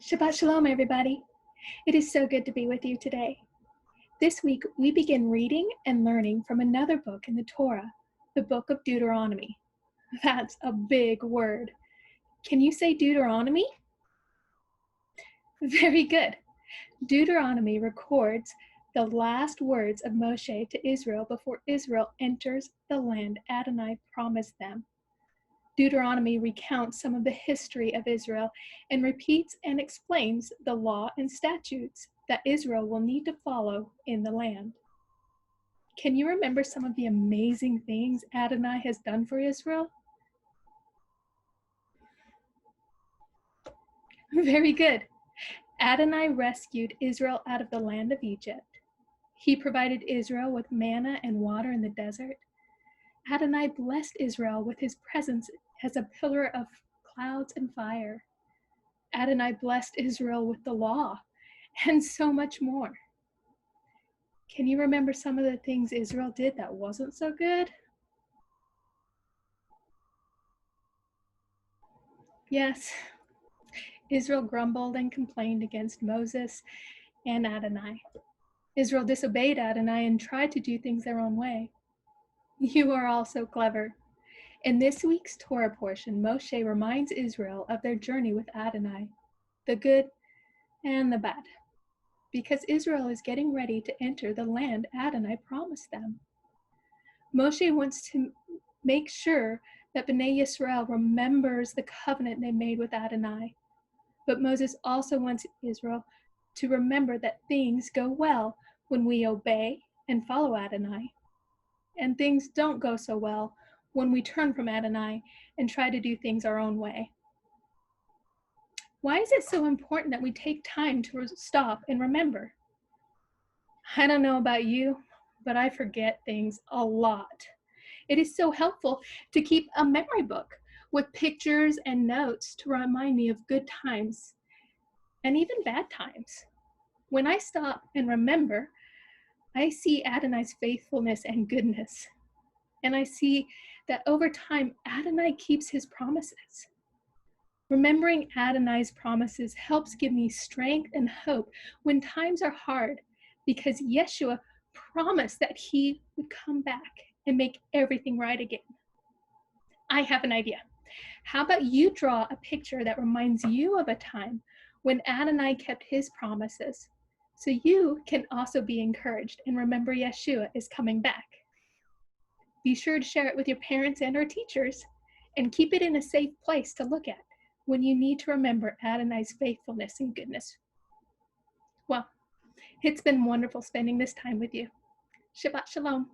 Shabbat Shalom, everybody. It is so good to be with you today. This week, we begin reading and learning from another book in the Torah, the book of Deuteronomy. That's a big word. Can you say Deuteronomy? Very good. Deuteronomy records the last words of Moshe to Israel before Israel enters the land Adonai promised them. Deuteronomy recounts some of the history of Israel and repeats and explains the law and statutes that Israel will need to follow in the land. Can you remember some of the amazing things Adonai has done for Israel? Very good. Adonai rescued Israel out of the land of Egypt. He provided Israel with manna and water in the desert. Adonai blessed Israel with his presence as a pillar of clouds and fire. Adonai blessed Israel with the law and so much more. Can you remember some of the things Israel did that wasn't so good? Yes, Israel grumbled and complained against Moses and Adonai. Israel disobeyed Adonai and tried to do things their own way. You are all so clever. In this week's Torah portion, Moshe reminds Israel of their journey with Adonai, the good and the bad, because Israel is getting ready to enter the land Adonai promised them. Moshe wants to make sure that Bnei Yisrael remembers the covenant they made with Adonai, but Moses also wants Israel to remember that things go well when we obey and follow Adonai, and things don't go so well when we turn from Adonai and try to do things our own way. Why is it so important that we take time to stop and remember? I don't know about you, but I forget things a lot. It is so helpful to keep a memory book with pictures and notes to remind me of good times and even bad times. When I stop and remember, I see Adonai's faithfulness and goodness. And I see that over time, Adonai keeps his promises. Remembering Adonai's promises helps give me strength and hope when times are hard, because Yeshua promised that he would come back and make everything right again. I have an idea. How about you draw a picture that reminds you of a time when Adonai kept his promises, so you can also be encouraged and remember Yeshua is coming back. Be sure to share it with your parents and or teachers, and keep it in a safe place to look at when you need to remember Adonai's faithfulness and goodness. Well, it's been wonderful spending this time with you. Shabbat Shalom.